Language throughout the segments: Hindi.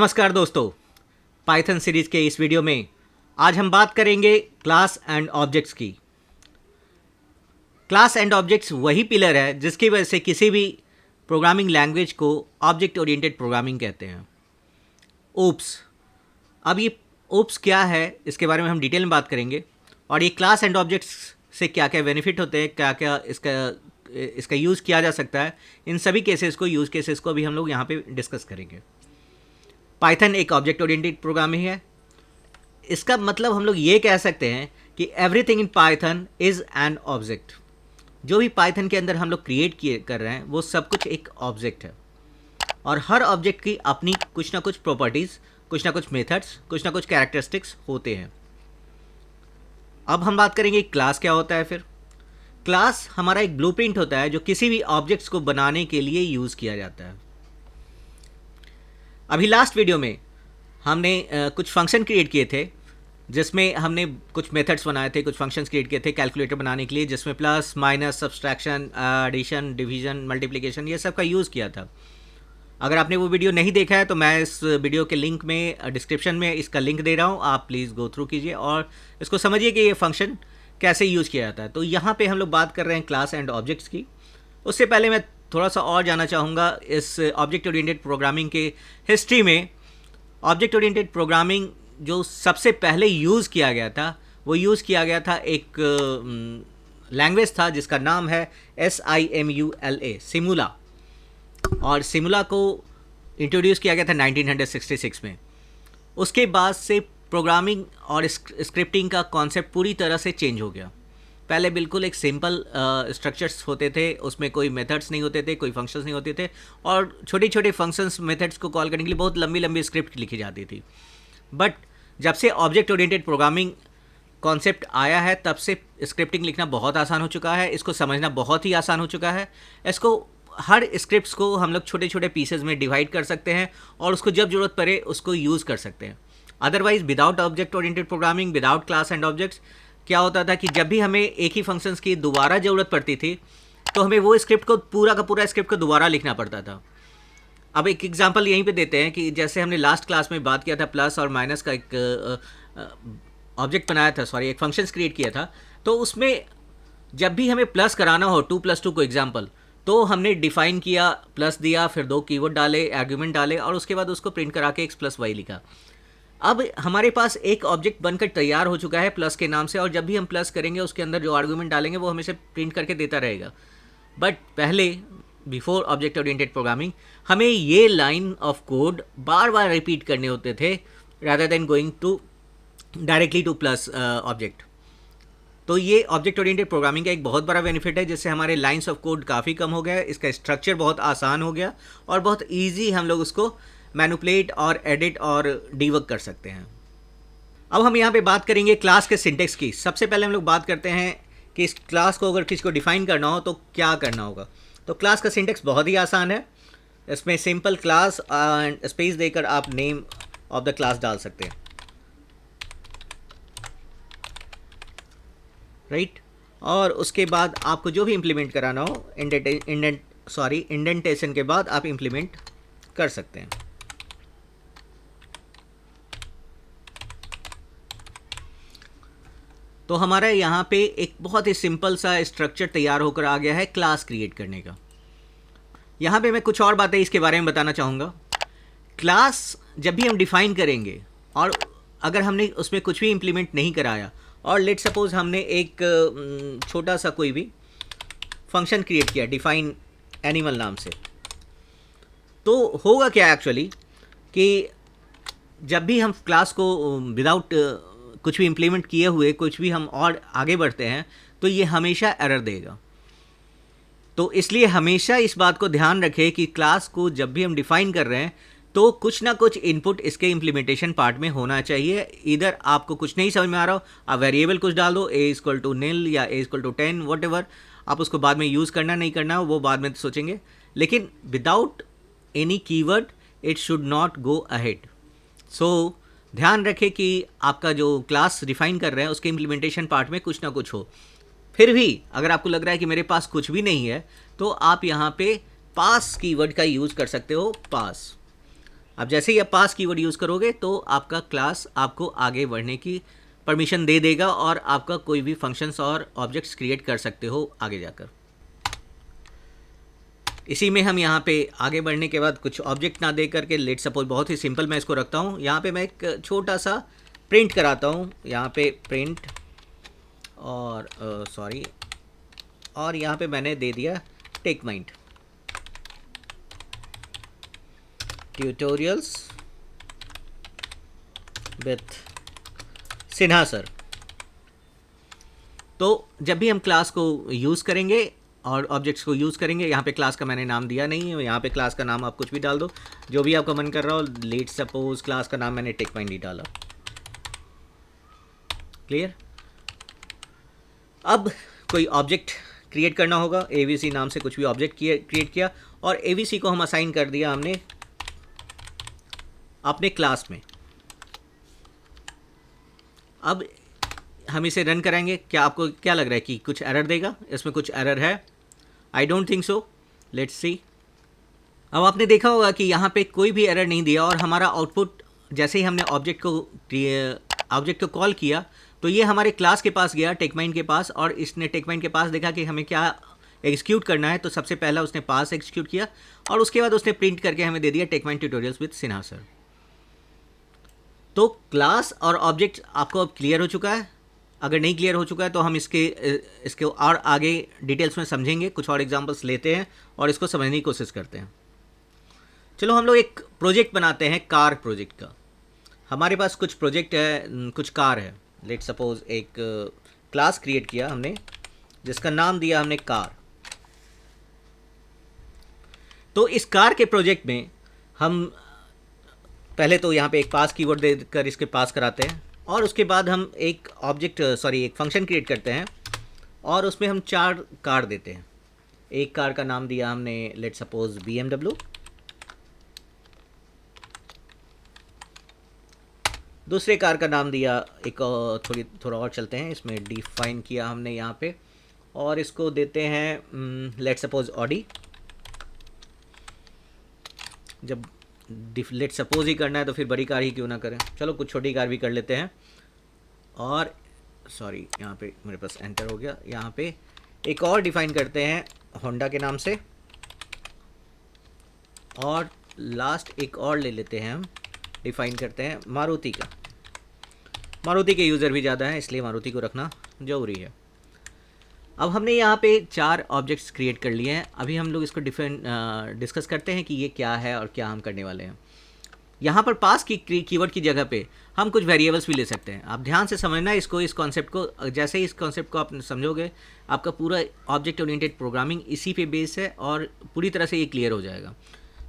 नमस्कार दोस्तों, पाइथन सीरीज के इस वीडियो में आज हम बात करेंगे क्लास एंड ऑब्जेक्ट्स की। क्लास एंड ऑब्जेक्ट्स वही पिलर है जिसकी वजह से किसी भी प्रोग्रामिंग लैंग्वेज को ऑब्जेक्ट ओरिएंटेड प्रोग्रामिंग कहते हैं। ओप्स, अब ये ओप्स क्या है इसके बारे में हम डिटेल में बात करेंगे और ये क्लास एंड ऑब्जेक्ट्स से क्या क्या बेनिफिट होते हैं, क्या क्या इसका यूज़ किया जा सकता है, इन सभी केसेस को यूज़ केसेस को अभी हम लोग यहाँ पे डिस्कस करेंगे। पाइथन एक ऑब्जेक्ट ओरिएंटेड प्रोग्रामिंग है। इसका मतलब हम लोग ये कह सकते हैं कि everything in Python is an object. जो भी पाइथन के अंदर हम लोग क्रिएट कर रहे हैं वो सब कुछ एक ऑब्जेक्ट है और हर ऑब्जेक्ट की अपनी कुछ ना कुछ प्रॉपर्टीज़, कुछ ना कुछ मेथड्स, कुछ ना कुछ कैरेक्टरिस्टिक्स होते हैं। अब हम बात करेंगे क्लास क्या होता है। फिर क्लास हमारा एक ब्लूप्रिंट होता है जो किसी भी ऑब्जेक्ट्स को बनाने के लिए यूज़ किया जाता है। अभी लास्ट वीडियो में हमने कुछ फंक्शन क्रिएट किए थे जिसमें हमने कुछ मेथड्स बनाए थे, कुछ फंक्शंस क्रिएट किए थे कैलकुलेटर बनाने के लिए, जिसमें plus, minus, subtraction, addition, division, multiplication ये सब का यूज़ किया था। अगर आपने वो वीडियो नहीं देखा है तो मैं इस वीडियो के लिंक में डिस्क्रिप्शन में इसका लिंक दे रहा हूँ, आप प्लीज़ गो थ्रू कीजिए और इसको समझिए कि ये फंक्शन कैसे यूज़ किया जाता है। तो यहाँ पर हम लोग बात कर रहे हैं क्लास एंड ऑब्जेक्ट्स की। उससे पहले मैं थोड़ा सा और जानना चाहूँगा इस ऑब्जेक्ट ओरिएंटेड प्रोग्रामिंग के हिस्ट्री में। ऑब्जेक्ट ओरिएंटेड प्रोग्रामिंग जो सबसे पहले यूज़ किया गया था वो यूज़ किया गया था एक लैंग्वेज था जिसका नाम है SIMULA, सिमुला। और सिमुला को इंट्रोड्यूस किया गया था 1966 में। उसके बाद से प्रोग्रामिंग और स्क्रिप्टिंग का कॉन्सेप्ट पूरी तरह से चेंज हो गया। पहले बिल्कुल एक सिंपल स्ट्रक्चर्स होते थे, उसमें कोई मेथड्स नहीं होते थे, कोई फंक्शंस नहीं होते थे और छोटे छोटे फंक्शंस मेथड्स को कॉल करने के लिए बहुत लंबी लंबी स्क्रिप्ट लिखी जाती थी। बट जब से ऑब्जेक्ट ओरिएंटेड प्रोग्रामिंग कॉन्सेप्ट आया है तब से स्क्रिप्टिंग लिखना बहुत आसान हो चुका है, इसको समझना बहुत ही आसान हो चुका है। इसको हर स्क्रिप्ट्स को हम लोग छोटे छोटे पीसेज में डिवाइड कर सकते हैं और उसको जब ज़रूरत पड़े उसको यूज़ कर सकते हैं। Otherwise without object oriented programming, without class and objects, क्या होता था कि जब भी हमें एक ही फंक्शंस की दोबारा ज़रूरत पड़ती थी तो हमें वो स्क्रिप्ट को पूरा का पूरा स्क्रिप्ट को दोबारा लिखना पड़ता था। अब एक एग्जांपल यहीं पे देते हैं कि जैसे हमने लास्ट क्लास में बात किया था प्लस और माइनस का एक ऑब्जेक्ट बनाया था, एक फंक्शंस क्रिएट किया था। तो उसमें जब भी हमें प्लस कराना हो 2+2 को एग्जाम्पल, तो हमने डिफाइन किया, प्लस दिया, फिर 2 कीवर्ड डाले, आर्ग्यूमेंट डाले और उसके बाद उसको प्रिंट करा के x+y लिखा। अब हमारे पास एक ऑब्जेक्ट बनकर तैयार हो चुका है प्लस के नाम से और जब भी हम प्लस करेंगे उसके अंदर जो आर्गूमेंट डालेंगे वो हमेशा प्रिंट करके देता रहेगा। बट पहले बिफोर ऑब्जेक्ट ओरिएंटेड प्रोग्रामिंग हमें ये लाइन ऑफ कोड बार बार रिपीट करने होते थे rather than going to directly to plus object. तो ये ऑब्जेक्ट ओरिएंटेड प्रोग्रामिंग का एक बहुत बड़ा बेनिफिट है जिससे हमारे लाइन्स ऑफ कोड काफ़ी कम हो गया, इसका स्ट्रक्चर बहुत आसान हो गया और बहुत ईजी हम लोग उसको मैनिपुलेट और एडिट और डीबग कर सकते हैं। अब हम यहाँ पे बात करेंगे क्लास के सिंटेक्स की। सबसे पहले हम लोग बात करते हैं कि इस क्लास को अगर किसी को डिफाइन करना हो तो क्या करना होगा। तो क्लास का सिंटेक्स बहुत ही आसान है। इसमें सिंपल क्लास एंड स्पेस देकर आप नेम ऑफ द क्लास डाल सकते हैं, राइट। और उसके बाद आपको जो भी इम्प्लीमेंट कराना हो इंडेंटेशन के बाद आप इम्प्लीमेंट कर सकते हैं। तो हमारा यहाँ पे एक बहुत ही सिंपल सा स्ट्रक्चर तैयार होकर आ गया है क्लास क्रिएट करने का। यहाँ पे मैं कुछ और बातें इसके बारे में बताना चाहूँगा। क्लास जब भी हम डिफाइन करेंगे और अगर हमने उसमें कुछ भी इम्प्लीमेंट नहीं कराया और लेट सपोज हमने एक छोटा सा कोई भी फंक्शन क्रिएट किया डिफाइन एनिमल नाम से, तो होगा क्या एक्चुअली कि जब भी हम क्लास को विदाउट कुछ भी इम्प्लीमेंट किए हुए कुछ भी हम और आगे बढ़ते हैं तो ये हमेशा एरर देगा। तो इसलिए हमेशा इस बात को ध्यान रखें कि क्लास को जब भी हम डिफाइन कर रहे हैं तो कुछ ना कुछ इनपुट इसके इम्प्लीमेंटेशन पार्ट में होना चाहिए। इधर आपको कुछ नहीं समझ में आ रहा हो, आप वेरिएबल कुछ डाल दो, a=nil या a=10 व्हाटएवर, आप उसको बाद में यूज़ करना नहीं करना वो बाद में सोचेंगे, लेकिन without any keyword it should not go ahead. So ध्यान रखें कि आपका जो क्लास डिफाइन कर रहे हैं उसके इम्प्लीमेंटेशन पार्ट में कुछ ना कुछ हो। फिर भी अगर आपको लग रहा है कि मेरे पास कुछ भी नहीं है तो आप यहाँ पे पास कीवर्ड का यूज़ कर सकते हो, पास। अब जैसे ही आप पास कीवर्ड यूज़ करोगे तो आपका क्लास आपको आगे बढ़ने की परमिशन दे देगा और आपका कोई भी फंक्शंस और ऑब्जेक्ट्स क्रिएट कर सकते हो आगे जाकर। इसी में हम यहाँ पे आगे बढ़ने के बाद कुछ ऑब्जेक्ट ना दे करके, लेट सपोज बहुत ही सिंपल मैं इसको रखता हूँ। यहाँ पे मैं एक छोटा सा प्रिंट कराता हूँ, यहाँ पे प्रिंट और सॉरी, और यहाँ पे मैंने दे दिया tech mind tutorials with Sinha sir. तो जब भी हम क्लास को यूज़ करेंगे और ऑब्जेक्ट्स को यूज़ करेंगे, यहाँ पे क्लास का मैंने नाम दिया नहीं है, यहाँ पे क्लास का नाम आप कुछ भी डाल दो जो भी आपका मन कर रहा हो। लेट सपोज क्लास का नाम मैंने टेक माइंड ही डाला। क्लियर? अब कोई ऑब्जेक्ट क्रिएट करना होगा, एवीसी नाम से कुछ भी ऑब्जेक्ट क्रिएट किया और एवीसी को हम असाइन कर दिया हमने अपने क्लास में। अब हम इसे रन कराएंगे। क्या आपको क्या लग रहा है कि कुछ एरर देगा? इसमें कुछ एरर है? I don't think so. Let's see. अब आपने देखा होगा कि यहाँ पे कोई भी एरर नहीं दिया और हमारा आउटपुट जैसे ही हमने ऑब्जेक्ट को कॉल किया तो ये हमारे क्लास के पास गया, टेक माइंड के पास, और इसने टेक माइंड के पास देखा कि हमें क्या एग्जीक्यूट करना है। तो सबसे पहला उसने पास एग्जीक्यूट किया और उसके बाद उसने प्रिंट करके हमें दे दिया tech mind tutorials with Sinha sir. तो क्लास और ऑब्जेक्ट आपको अब क्लियर हो चुका है। अगर नहीं क्लियर हो चुका है तो हम इसके और आगे डिटेल्स में समझेंगे, कुछ और एग्जांपल्स लेते हैं और इसको समझने की कोशिश करते हैं। चलो हम लोग एक प्रोजेक्ट बनाते हैं, कार प्रोजेक्ट का। हमारे पास कुछ प्रोजेक्ट है, कुछ कार है। लेट सपोज एक क्लास क्रिएट किया हमने जिसका नाम दिया हमने कार। तो इस कार के प्रोजेक्ट में हम पहले तो यहाँ पे एक पास कीवर्ड देकर इसके पास कराते हैं और उसके बाद हम एक एक फंक्शन क्रिएट करते हैं और उसमें हम 4 कार देते हैं। एक कार का नाम दिया हमने लेट सपोज BMW, दूसरे कार का नाम दिया थोड़ा और चलते हैं, इसमें डिफाइन किया हमने यहाँ पे और इसको देते हैं लेट सपोज ऑडी। जब लेट सपोज ही करना है तो फिर बड़ी कार ही क्यों ना करें, चलो कुछ छोटी कार भी कर लेते हैं। और सॉरी, यहाँ पे मेरे पास एंटर हो गया। यहाँ पे एक और डिफाइन करते हैं होंडा के नाम से और लास्ट एक और ले लेते हैं, हम डिफाइन करते हैं मारुति का। मारुति के यूज़र भी ज़्यादा हैं इसलिए मारुति को रखना ज़रूरी है। अब हमने यहाँ पे 4 ऑब्जेक्ट्स क्रिएट कर लिए हैं। अभी हम लोग इसको डिस्कस करते हैं कि ये क्या है और क्या हम करने वाले हैं। यहाँ पर पास की कीवर्ड की जगह पे हम कुछ वेरिएबल्स भी ले सकते हैं। आप ध्यान से समझना इसको, इस कॉन्सेप्ट को। जैसे ही इस कॉन्सेप्ट को आप समझोगे आपका पूरा ऑब्जेक्ट ओरिएंटेड प्रोग्रामिंग इसी पे बेस है और पूरी तरह से ये क्लियर हो जाएगा।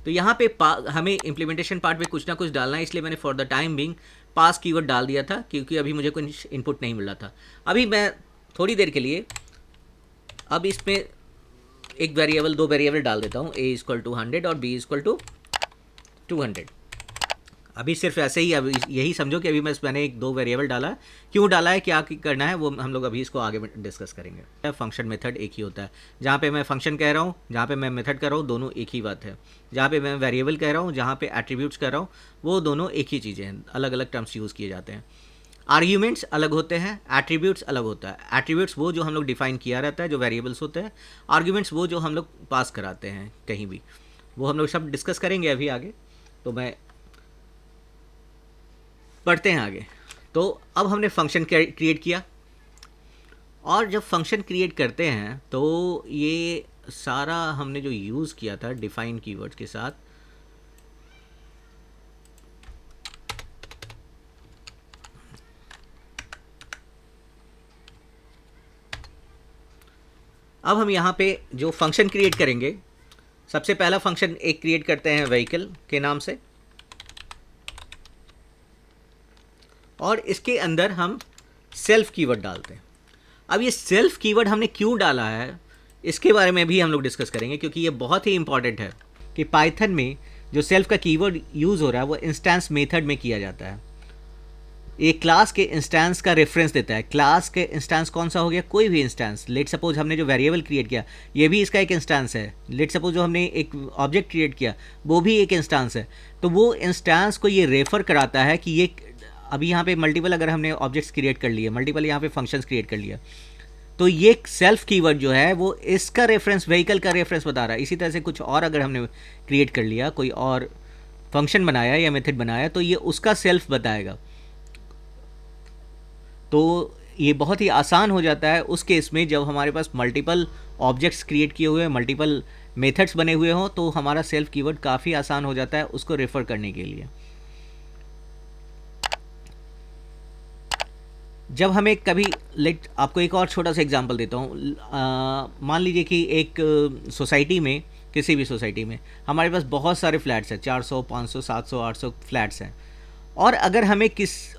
तो यहाँ पे हमें इम्प्लीमेंटेशन पार्ट में कुछ ना कुछ डालना है, इसलिए मैंने for the time being pass keyword डाल दिया था क्योंकि अभी मुझे कोई इनपुट नहीं मिल रहा था। अभी मैं थोड़ी देर के लिए अब इसमें एक वेरिएबल, 2 वेरिएबल डाल देता हूँ, a = 100 और b = 200। अभी सिर्फ ऐसे ही, अब यही समझो कि अभी मैंने 2 वेरिएबल डाला। क्यों डाला है, क्या करना है, वो हम लोग अभी इसको आगे डिस्कस करेंगे। फंक्शन मेथड एक ही होता है। जहाँ पे मैं फंक्शन कह रहा हूँ, जहाँ पे मैं मेथड कह रहा हूँ, दोनों एक ही बात है। जहाँ पे मैं वेरिएबल कह रहा हूँ, जहाँ पे एट्रीब्यूट्स कह रहा हूँ, वो दोनों एक ही चीज़ें हैं। अलग अलग टर्म्स यूज़ किए जाते हैं। आर्ग्यूमेंट्स अलग होते हैं, एट्रीब्यूट्स अलग होता है। एट्रीब्यूट्स वो जो हम लोग डिफाइन किया रहता है, जो वेरिएबल्स होते हैं। आर्ग्यूमेंट्स वो जो हम लोग पास कराते हैं कहीं भी। वो हम लोग सब डिस्कस करेंगे अभी आगे। तो मैं बढ़ते हैं आगे। तो अब हमने फंक्शन क्रिएट किया और जब फंक्शन क्रिएट करते हैं तो ये सारा हमने जो यूज़ किया था डिफाइन कीवर्ड्स के साथ, अब हम यहाँ पे जो फंक्शन क्रिएट करेंगे, सबसे पहला फंक्शन एक क्रिएट करते हैं व्हीकल के नाम से और इसके अंदर हम सेल्फ कीवर्ड डालते हैं। अब ये सेल्फ कीवर्ड हमने क्यों डाला है इसके बारे में भी हम लोग डिस्कस करेंगे क्योंकि ये बहुत ही इंपॉर्टेंट है कि पाइथन में जो सेल्फ का कीवर्ड यूज़ हो रहा है वो इंस्टेंस मेथड में किया जाता है। एक क्लास के इंस्टेंस का रेफरेंस देता है। क्लास के इंस्टेंस कौन सा हो गया, कोई भी इंस्टेंस। लेट सपोज हमने जो वेरिएबल क्रिएट किया ये भी इसका एक इंस्टेंस है। लेट सपोज जो हमने एक ऑब्जेक्ट क्रिएट किया वो भी एक इंस्टेंस है। तो वो इंस्टेंस को ये रेफर कराता है कि ये अभी यहाँ पे मल्टीपल अगर हमने ऑब्जेक्ट्स क्रिएट कर लिए, मल्टीपल यहाँ पे फंक्शंस क्रिएट कर लिया, तो ये सेल्फ कीवर्ड जो है वो इसका रेफरेंस, व्हीकल का रेफरेंस बता रहा है। इसी तरह से कुछ और अगर हमने क्रिएट कर लिया, कोई और फंक्शन बनाया या मेथड बनाया, तो ये उसका सेल्फ बताएगा। तो ये बहुत ही आसान हो जाता है उस केस में जब हमारे पास मल्टीपल ऑब्जेक्ट्स क्रिएट किए हुए हैं, मल्टीपल मेथड्स बने हुए हों, तो हमारा सेल्फ कीवर्ड काफ़ी आसान हो जाता है उसको रेफ़र करने के लिए। जब हमें कभी लेट आपको एक और छोटा सा एग्जांपल देता हूँ। मान लीजिए कि एक सोसाइटी में, किसी भी सोसाइटी में हमारे पास बहुत सारे फ्लैट्स हैं, 400, 500, 700, 800 फ्लैट्स हैं। और अगर हमें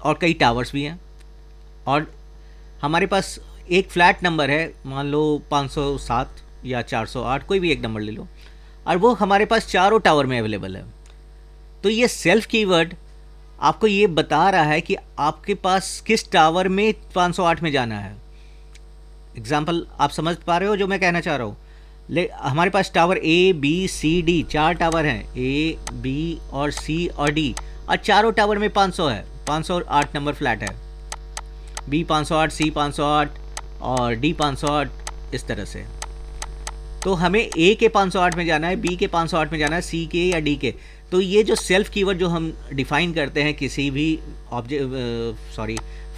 और कई टावर्स भी हैं, और हमारे पास एक फ्लैट नंबर है, मान लो 507 या 408, कोई भी एक नंबर ले लो, और वो हमारे पास चारों टावर में अवेलेबल है। तो ये सेल्फ कीवर्ड आपको ये बता रहा है कि आपके पास किस टावर में 508 में जाना है। एग्जाम्पल आप समझ पा रहे हो जो मैं कहना चाह रहा हूँ। हमारे पास tower A B C D, 4 tower हैं, ए बी और सी और डी, और चारों टावर में 500 है, 508 नंबर फ्लैट है। बी 508, सी 508 और डी 508, इस तरह से। तो हमें ए के 508 में जाना है, बी के 508 में जाना है, सी के या डी के। तो ये जो सेल्फ कीवर्ड जो हम डिफाइन करते हैं किसी भी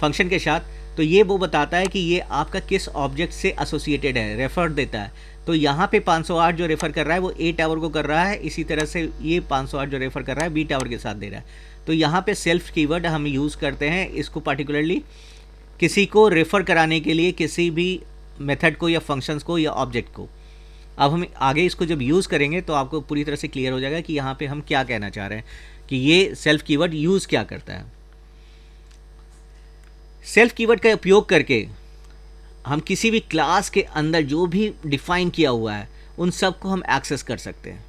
फंक्शन के साथ, तो ये वो बताता है कि ये आपका किस ऑब्जेक्ट से एसोसिएटेड है, रेफर देता है। तो यहाँ पे 508 जो रेफ़र कर रहा है वो ए टावर को कर रहा है, इसी तरह से ये 508 जो रेफ़र कर रहा है बी टावर के साथ दे रहा है। तो यहाँ पे सेल्फ कीवर्ड हम यूज़ करते हैं इसको पार्टिकुलरली किसी को रेफ़र कराने के लिए, किसी भी मेथड को या फंक्शंस को या ऑब्जेक्ट को। अब हम आगे इसको जब यूज़ करेंगे तो आपको पूरी तरह से क्लियर हो जाएगा कि यहाँ पे हम क्या कहना चाह रहे हैं, कि ये सेल्फ कीवर्ड यूज़ क्या करता है। सेल्फ कीवर्ड का उपयोग करके हम किसी भी क्लास के अंदर जो भी डिफ़ाइन किया हुआ है उन सब को हम एक्सेस कर सकते हैं।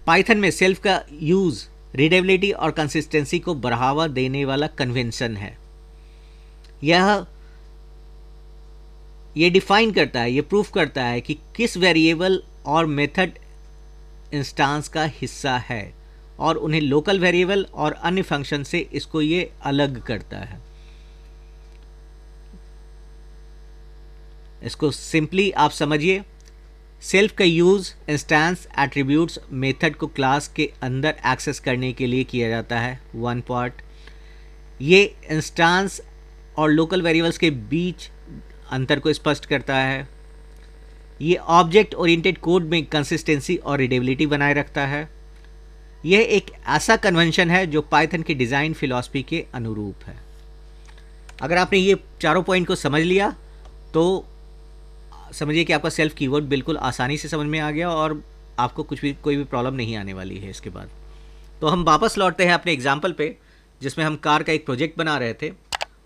पाइथन में सेल्फ का यूज़ रीडेबिलिटी और कंसिस्टेंसी को बढ़ावा देने वाला कन्वेंशन है। ये डिफ़ाइन करता है, ये प्रूफ करता है कि किस वेरिएबल और मेथड इंस्टेंस का हिस्सा है, और उन्हें लोकल वेरिएबल और अन्य फंक्शन से इसको ये अलग करता है। इसको सिंपली आप समझिए, सेल्फ का यूज़ इंस्टेंस, एट्रीब्यूट्स, मेथड को क्लास के अंदर एक्सेस करने के लिए किया जाता है। वन पार्ट ये इंस्टेंस और लोकल वेरिएबल्स के बीच अंतर को स्पष्ट करता है। ये ऑब्जेक्ट ओरिएंटेड कोड में कंसिस्टेंसी और रीडेबिलिटी बनाए रखता है। यह एक ऐसा कन्वेंशन है जो पाइथन की डिज़ाइन फिलॉसफी के अनुरूप है। अगर आपने ये चारों पॉइंट को समझ लिया तो समझिए कि आपका सेल्फ कीवर्ड बिल्कुल आसानी से समझ में आ गया और आपको कोई भी प्रॉब्लम नहीं आने वाली है इसके बाद। तो हम वापस लौटते हैं अपने एग्जाम्पल पे, जिसमें हम कार का एक प्रोजेक्ट बना रहे थे,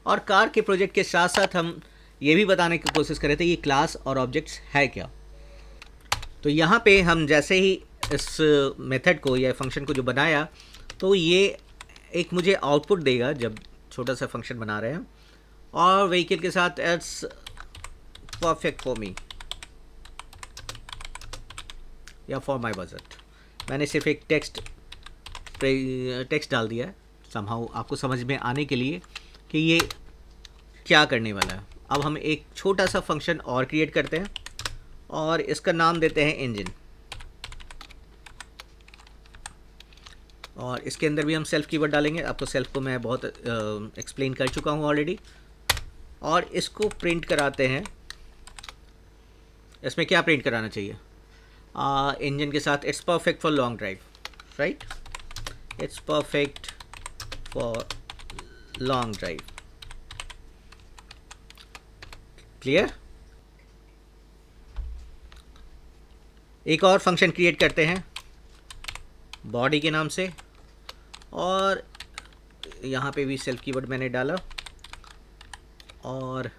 और कार के प्रोजेक्ट के साथ साथ हम ये भी बताने की कोशिश कर रहे थे ये क्लास और ऑब्जेक्ट्स है क्या। तो यहाँ पे हम जैसे ही इस मेथड को या फंक्शन को जो बनाया, तो ये एक मुझे आउटपुट देगा जब छोटा सा फंक्शन बना रहे हैं, और व्हीकल के साथ इट्स परफेक्ट फॉर मी या फॉर माई बजट। मैंने सिर्फ एक टेक्स्ट डाल दिया है समहाउ आपको समझ में आने के लिए कि ये क्या करने वाला है। अब हम एक छोटा सा फंक्शन और क्रिएट करते हैं और इसका नाम देते हैं इंजन, और इसके अंदर भी हम सेल्फ कीवर्ड डालेंगे। आपको सेल्फ को मैं बहुत एक्सप्लेन कर चुका हूँ ऑलरेडी, और इसको प्रिंट कराते हैं। इसमें क्या प्रिंट कराना चाहिए, इंजन के साथ it's perfect for long drive, right, it's perfect for long drive. Clear. एक और फंक्शन क्रिएट करते हैं बॉडी के नाम से, और यहाँ पे भी सेल्फ कीवर्ड मैंने डाला, और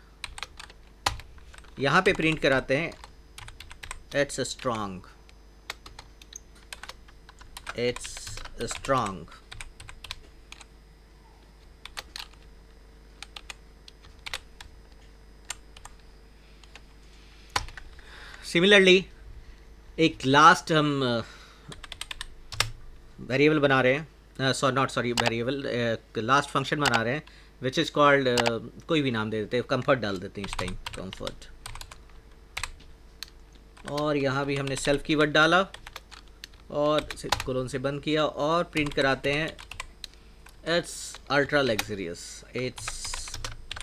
यहाँ पे प्रिंट कराते हैं it's strong, it's strong. Similarly एक लास्ट हम वेरिएबल बना रहे हैं, सॉरी वेरिएबल, लास्ट फंक्शन बना रहे हैं विच इज़ कॉल्ड, कोई भी नाम दे देते हैं, कंफर्ट डाल देते हैं इस टाइम, कंफर्ट। और यहाँ भी हमने सेल्फ कीवर्ड डाला और कोलोन से बंद किया और प्रिंट कराते हैं it's ultra luxurious, it's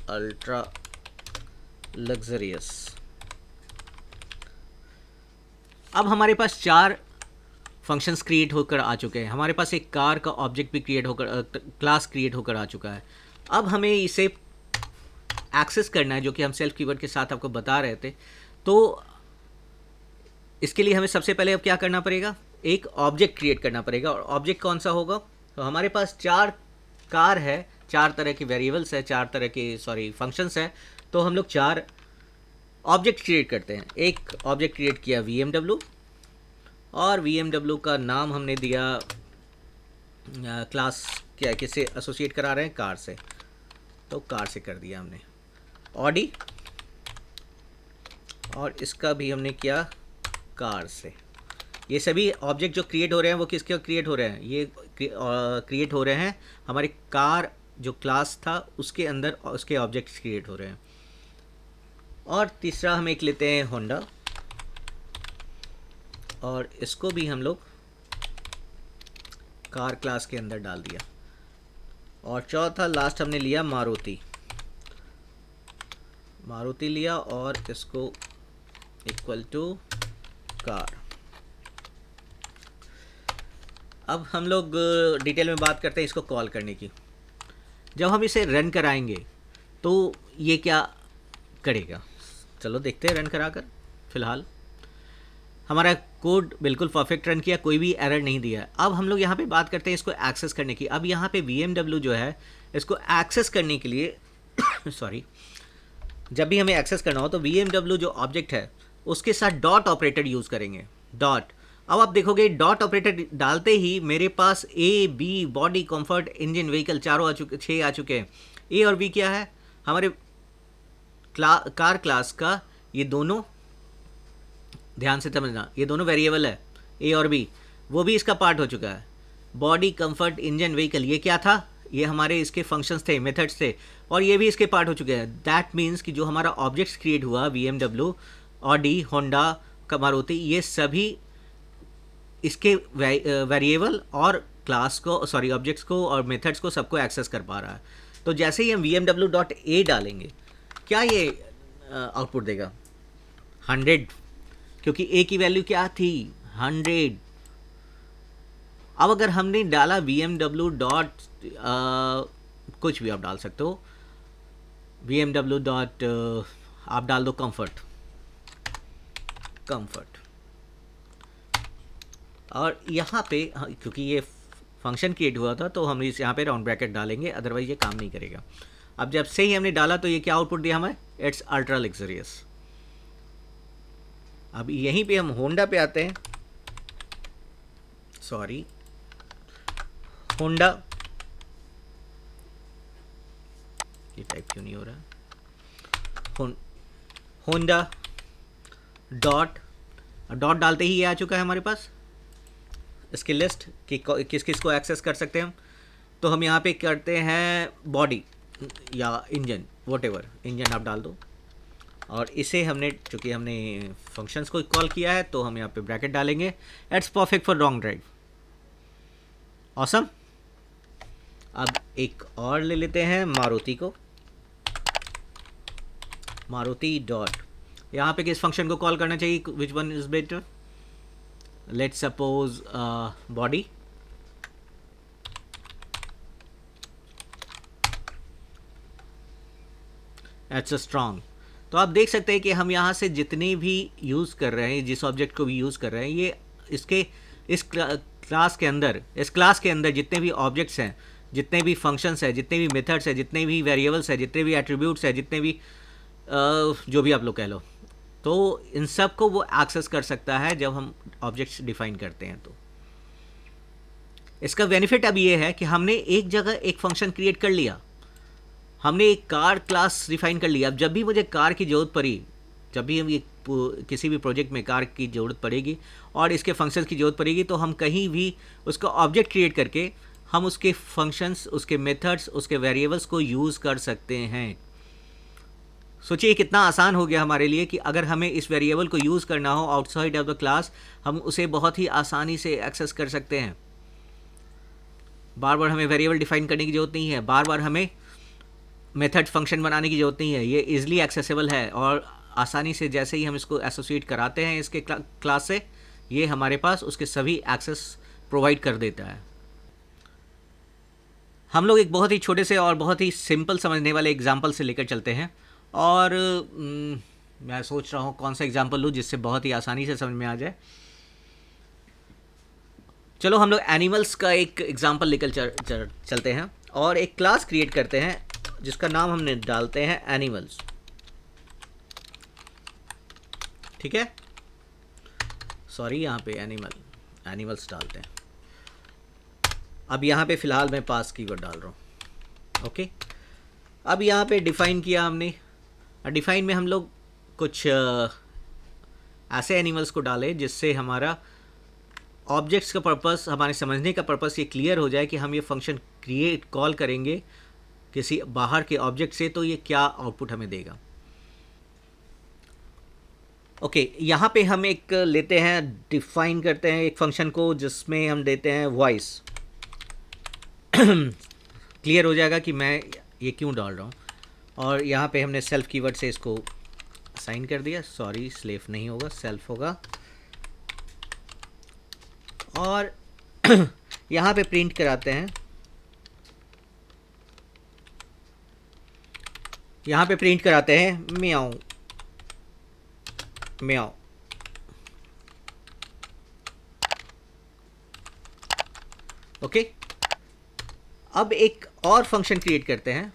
ultra luxurious. अब हमारे पास 4 फंक्शंस क्रिएट होकर आ चुके हैं। हमारे पास एक कार का ऑब्जेक्ट भी क्रिएट होकर, क्लास क्रिएट होकर आ चुका है। अब हमें इसे एक्सेस करना है, जो कि हम सेल्फ कीवर्ड के साथ आपको बता रहे थे। तो इसके लिए हमें सबसे पहले अब क्या करना पड़ेगा, एक ऑब्जेक्ट क्रिएट करना पड़ेगा। और ऑब्जेक्ट कौन सा होगा, तो हमारे पास 4 कार है, 4 तरह के वेरिएबल्स है, 4 तरह के फंक्शंस है। तो हम लोग 4 ऑब्जेक्ट क्रिएट करते हैं। एक ऑब्जेक्ट क्रिएट किया VMW, और VMW का नाम हमने दिया, क्लास क्या है, किससे एसोसिएट करा रहे हैं, कार से, तो कार से कर दिया हमने। ऑडी, और इसका भी हमने किया कार से। ये सभी ऑब्जेक्ट जो क्रिएट हो रहे हैं वो किसके क्रिएट हो रहे हैं, ये क्रिएट हो रहे हैं हमारे कार जो क्लास था उसके अंदर, उसके ऑब्जेक्ट्स क्रिएट हो रहे हैं। और तीसरा हम एक लेते हैं होंडा, और इसको भी हम लोग कार क्लास के अंदर डाल दिया। और चौथा लास्ट हमने लिया मारुति, मारुति लिया और इसको इक्वल टू कार। अब हम लोग डिटेल में बात करते हैं इसको कॉल करने की। जब हम इसे रन कराएंगे तो ये क्या करेगा, चलो देखते हैं रन कराकर। फ़िलहाल हमारा कोड बिल्कुल परफेक्ट रन किया, कोई भी एरर नहीं दिया। अब हम लोग यहाँ पे बात करते हैं इसको एक्सेस करने की। अब यहाँ पे VMW जो है, इसको एक्सेस करने के लिए सॉरी, जब भी हमें एक्सेस करना हो तो VMW जो ऑब्जेक्ट है उसके साथ डॉट ऑपरेटर यूज़ करेंगे, डॉट। अब आप देखोगे डॉट ऑपरेटर डालते ही मेरे पास A, B, body, comfort, engine, vehicle चारों 6 आ चुके हैं। A और B क्या है, हमारे कार क्लास का ये दोनों, ध्यान से समझना, ये दोनों वेरिएबल है A और B, वो भी इसका पार्ट हो चुका है। बॉडी, कंफर्ट, इंजन, व्हीकल ये क्या था, ये हमारे इसके फंक्शंस थे, मेथड्स थे, और ये भी इसके पार्ट हो चुके हैं। दैट मीन्स कि जो हमारा ऑब्जेक्ट्स क्रिएट हुआ VMW, ऑडी, होंडा, मारुति, ये सभी इसके वेरिएबल और क्लास को, सॉरी ऑब्जेक्ट्स को और मेथड्स को सबको एक्सेस कर पा रहा है। तो जैसे ही हम VMW.A डालेंगे, क्या ये आउटपुट देगा 100, क्योंकि A की वैल्यू क्या थी 100। अब अगर हमने डाला VMW डॉट कुछ भी आप डाल सकते हो, VMW डॉट आप डाल दो कंफर्ट, और यहाँ पे क्योंकि ये फंक्शन क्रिएट हुआ था तो हम इस यहाँ पे राउंड ब्रैकेट डालेंगे, अदरवाइज ये काम नहीं करेगा। अब जब से ही हमने डाला तो ये क्या आउटपुट दिया हमें, इट्स अल्ट्रा लग्जरियस। अब यहीं पे हम होंडा पे आते हैं, सॉरी होंडा, ये टाइप क्यों नहीं हो रहा, होंडा डॉट, डॉट डालते ही ये आ चुका है हमारे पास इसकी लिस्ट कि किस किस को एक्सेस कर सकते हैं हम। तो हम यहाँ पे करते हैं बॉडी या इंजन, वॉटेवर इंजन आप डाल दो, और इसे हमने, चूँकि हमने फंक्शंस को कॉल किया है तो हम यहाँ पे ब्रैकेट डालेंगे, it's perfect for long drive. Awesome. अब एक और ले लेते हैं मारुति को, मारुति डॉट, यहाँ पे किस फंक्शन को कॉल करना चाहिए, which one is better, let's suppose body, it's a strong. तो आप देख सकते हैं कि हम यहाँ से जितने भी यूज़ कर रहे हैं, जिस ऑब्जेक्ट को भी यूज़ कर रहे हैं, ये इसके इस क्लास के अंदर, इस क्लास के अंदर जितने भी ऑब्जेक्ट्स हैं, जितने भी फंक्शंस हैं, जितने भी मेथड्स हैं, जितने भी वेरिएबल्स हैं, जितने भी एट्रीब्यूट्स हैं, जितने भी जो भी आप लोग कह लो, तो इन सब को वो एक्सेस कर सकता है जब हम ऑब्जेक्ट्स डिफाइन करते हैं। तो इसका बेनिफिट अब ये है कि हमने एक जगह एक फंक्शन क्रिएट कर लिया, हमने एक कार क्लास डिफाइन कर लिया। अब जब भी मुझे कार की ज़रूरत पड़ी, जब भी हम ये किसी भी प्रोजेक्ट में कार की ज़रूरत पड़ेगी और इसके फंक्शंस की ज़रूरत पड़ेगी, तो हम कहीं भी उसका ऑब्जेक्ट क्रिएट करके हम उसके फंक्शंस, उसके मेथड्स, उसके वेरिएबल्स को यूज़ कर सकते हैं। सोचिए कितना आसान हो गया हमारे लिए कि अगर हमें इस वेरिएबल को यूज़ करना हो आउटसाइड ऑफ द क्लास, हम उसे बहुत ही आसानी से एक्सेस कर सकते हैं। बार बार हमें वेरिएबल डिफाइन करने की ज़रूरत नहीं है, बार बार हमें मेथड फंक्शन बनाने की ज़रूरत नहीं है। ये ईजिली एक्सेसिबल है और आसानी से जैसे ही हम इसको एसोसिएट कराते हैं इसके क्लास से, ये हमारे पास उसके सभी एक्सेस प्रोवाइड कर देता है। हम लोग एक बहुत ही छोटे से और बहुत ही सिंपल समझने वाले एग्जाम्पल से लेकर चलते हैं, और मैं सोच रहा हूँ कौन सा एग्जाम्पल लूँ जिससे बहुत ही आसानी से समझ में आ जाए। चलो हम लोग एनिमल्स का एक एग्जाम्पल लेकर चलते हैं और एक क्लास क्रिएट करते हैं जिसका नाम हमने डालते हैं एनिमल्स। ठीक है, सॉरी, यहाँ पे एनिमल्स डालते हैं। अब यहाँ पे फ़िलहाल मैं पास कीवर्ड डाल रहा हूँ। ओके, अब यहाँ पे डिफ़ाइन किया हमने। डिफ़ाइन में हम लोग कुछ ऐसे एनिमल्स को डाले जिससे हमारा ऑब्जेक्ट्स का पर्पस, हमारे समझने का पर्पस ये क्लियर हो जाए कि हम ये फंक्शन क्रिएट कॉल करेंगे किसी बाहर के ऑब्जेक्ट से तो ये क्या आउटपुट हमें देगा। ओके, यहाँ पे हम एक लेते हैं, डिफाइन करते हैं एक फंक्शन को जिसमें हम देते हैं वॉइस। क्लियर हो जाएगा कि मैं ये क्यों डाल रहा हूँ। और यहाँ पे हमने सेल्फ कीवर्ड से इसको असाइन कर दिया। सॉरी, स्लेफ नहीं होगा, सेल्फ होगा। और यहाँ पे प्रिंट कराते हैं, यहाँ पे प्रिंट कराते हैं म्याऊ म्याऊ। ओके, अब एक और फंक्शन क्रिएट करते हैं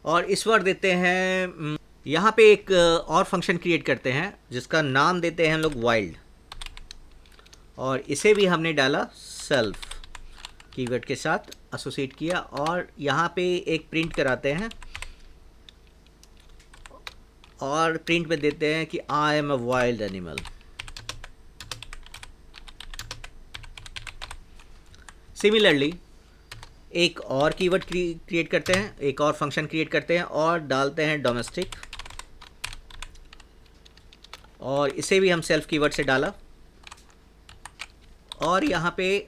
और इस बार देते हैं, यहाँ पे एक और फंक्शन क्रिएट करते हैं जिसका नाम देते हैं हम लोग वाइल्ड, और इसे भी हमने डाला सेल्फ कीवर्ड के साथ एसोसिएट किया। और यहाँ पे एक प्रिंट कराते हैं और प्रिंट में देते हैं कि I am a wild animal. Similarly एक और कीवर्ड क्रिएट करते हैं, एक और फंक्शन क्रिएट करते हैं और डालते हैं डोमेस्टिक, और इसे भी हम सेल्फ कीवर्ड से डाला और यहाँ पे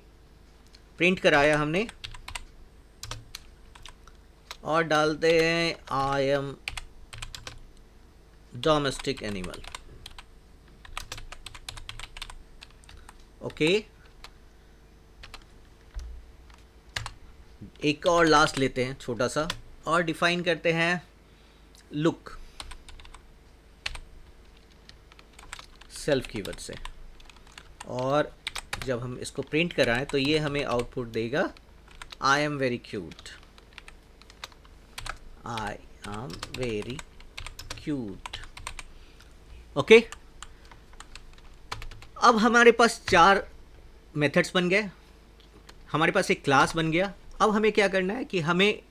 प्रिंट कराया हमने और डालते हैं I am domestic animal. Okay, एक और लास्ट लेते हैं छोटा सा और डिफाइन करते हैं लुक सेल्फ कीवर्ड से, और जब हम इसको प्रिंट कराएं तो ये हमें आउटपुट देगा I am very cute, I am very cute. Okay, अब हमारे पास 4 मेथड्स बन गए, हमारे पास एक क्लास बन गया। अब हमें क्या करना है कि हमें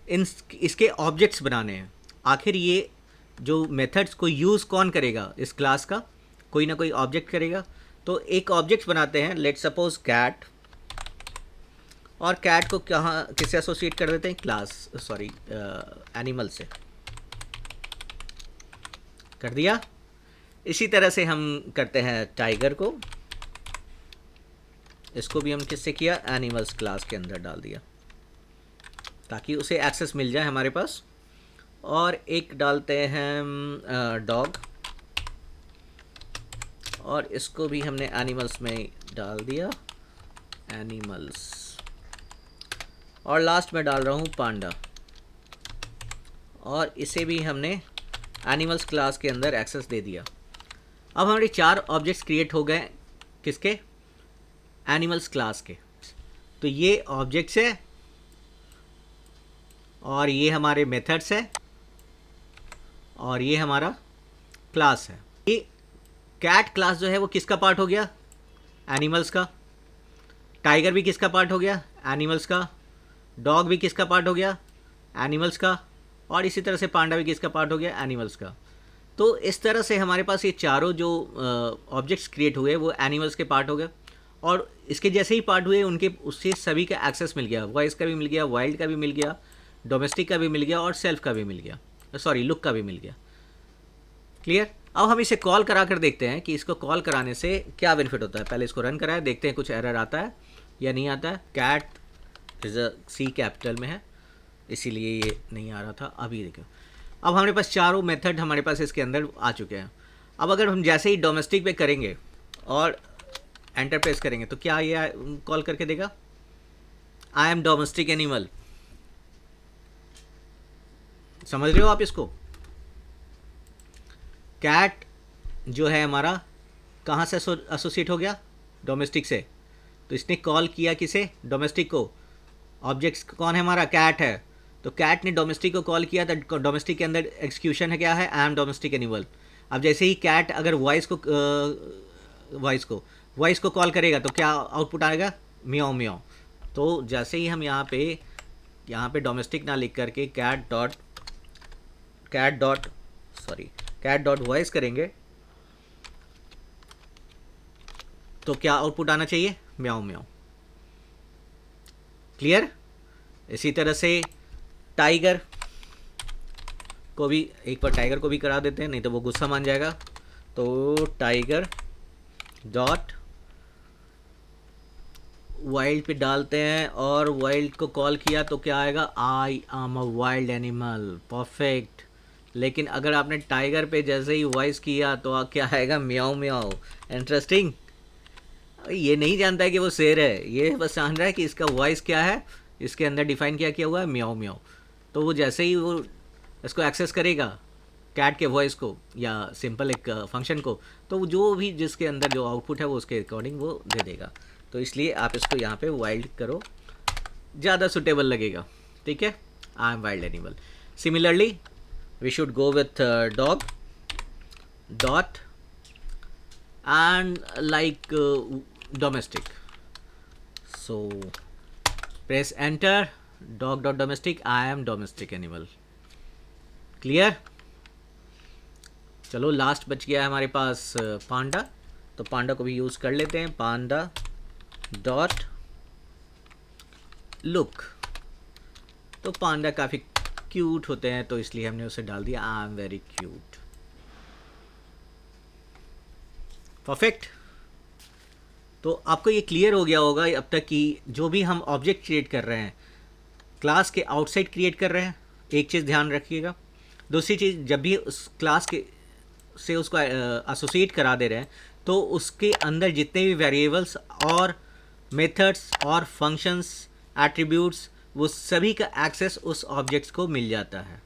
इसके ऑब्जेक्ट्स बनाने हैं। आखिर ये जो मेथड्स को यूज़ कौन करेगा, इस क्लास का कोई ना कोई ऑब्जेक्ट करेगा। तो एक ऑब्जेक्ट बनाते हैं, लेट्स सपोज कैट, और कैट को कहाँ किससे एसोसिएट कर देते हैं, क्लास सॉरी एनिमल से कर दिया। इसी तरह से हम करते हैं टाइगर को, इसको भी हम किससे किया, एनिमल्स क्लास के अंदर डाल दिया ताकि उसे एक्सेस मिल जाए हमारे पास। और एक डालते हैं डॉग, और इसको भी हमने एनिमल्स में डाल दिया, एनिमल्स। और लास्ट में डाल रहा हूँ पांडा, और इसे भी हमने एनिमल्स क्लास के अंदर एक्सेस दे दिया। अब हमारे 4 ऑब्जेक्ट्स क्रिएट हो गए, किसके, एनिमल्स क्लास के। तो ये ऑब्जेक्ट्स है और ये हमारे मेथड्स है और ये हमारा क्लास है। ये कैट क्लास जो है वो किसका पार्ट हो गया, एनिमल्स का। टाइगर भी किसका पार्ट हो गया, एनिमल्स का। डॉग भी किसका पार्ट हो गया, एनिमल्स का। और इसी तरह से पांडा भी किसका पार्ट हो गया, एनिमल्स का। तो इस तरह से हमारे पास ये चारों जो ऑब्जेक्ट्स क्रिएट हुए वो एनिमल्स के पार्ट हो गए, और इसके जैसे ही पार्ट हुए उनके उससे सभी का एक्सेस मिल गया, वॉइस का भी मिल गया, वाइल्ड का भी मिल गया, डोमेस्टिक का भी मिल गया और सेल्फ का भी मिल गया, सॉरी लुक का भी मिल गया। क्लियर? अब हम इसे कॉल करा कर देखते हैं कि इसको कॉल कराने से क्या बेनिफिट होता है। पहले इसको रन कराए, देखते हैं कुछ एरर आता है या नहीं आता है। Cat is a C capital में है इसीलिए ये नहीं आ रहा था। अभी देखो, अब हमारे पास चारों मेथड हमारे पास इसके अंदर आ चुके हैं। अब अगर हम जैसे ही डोमेस्टिक पे करेंगे और एंटर प्रेस करेंगे तो क्या ये कॉल करके देगा, आई एम डोमेस्टिक एनिमल। समझ रहे हो आप इसको? कैट जो है हमारा कहाँ से एसोसिएट हो गया, डोमेस्टिक से। तो इसने कॉल किया किसे, डोमेस्टिक को। ऑब्जेक्ट्स कौन है हमारा, कैट है। तो कैट ने डोमेस्टिक को कॉल किया, तो डोमेस्टिक के अंदर एक्सक्यूशन है क्या है, आई एम डोमेस्टिक एनिमल। अब जैसे ही कैट अगर वॉइस को कॉल करेगा तो क्या आउटपुट आएगा, म्याऊ म्याऊ। तो जैसे ही हम यहाँ पे डोमेस्टिक ना लिख करके कैट डॉट वॉइस करेंगे तो क्या आउटपुट आना चाहिए, म्याऊ म्याऊ। क्लियर? इसी तरह से टाइगर को भी, एक बार टाइगर को भी करा देते हैं, नहीं तो वो गुस्सा मान जाएगा। तो टाइगर डॉट वाइल्ड पे डालते हैं और वाइल्ड को कॉल किया तो क्या आएगा, I am a wild animal. Perfect. लेकिन अगर आपने टाइगर पे जैसे ही वॉइस किया तो क्या आएगा, म्याऊ म्याऊ। इंटरेस्टिंग। ये नहीं जानता है कि वो शेर है, ये बस जान रहा है कि इसका वॉइस क्या है, इसके अंदर डिफाइन किया हुआ है म्याऊ म्याऊ। तो वो जैसे ही वो इसको एक्सेस करेगा कैट के वॉइस को या सिंपल एक फंक्शन को, तो वो जो भी जिसके अंदर जो आउटपुट है वो उसके अकॉर्डिंग वो दे देगा। तो इसलिए आप इसको यहाँ पे वाइल्ड करो, ज़्यादा सुटेबल लगेगा। ठीक है, I am wild animal. Similarly we should go with dog dot and like domestic. So press enter, dog dot domestic, I am domestic animal. Clear? चलो लास्ट बच गया है हमारे पास पांडा, तो पांडा को भी यूज़ कर लेते हैं। पांडा डॉट लुक। तो पांडा काफ़ी क्यूट होते हैं तो इसलिए हमने उसे डाल दिया, I am very cute. Perfect. तो आपको ये क्लियर हो गया होगा अब तक कि जो भी हम ऑब्जेक्ट क्रिएट कर रहे हैं क्लास के आउटसाइड क्रिएट कर रहे हैं। एक चीज़ ध्यान रखिएगा। दूसरी चीज़, जब भी उस क्लास के से उसको एसोसिएट करा दे रहे हैं तो उसके अंदर जितने भी वेरिएबल्स और मेथड्स और फंक्शंस एट्रीब्यूट्स वो सभी का एक्सेस उस ऑब्जेक्ट्स को मिल जाता है।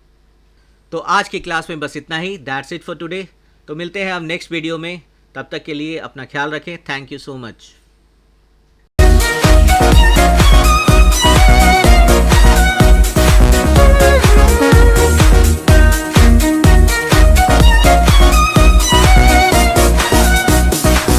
तो आज की क्लास में बस इतना ही। That's it for today. तो मिलते हैं अब नेक्स्ट वीडियो में। तब तक के लिए अपना ख्याल रखें। Thank you so much.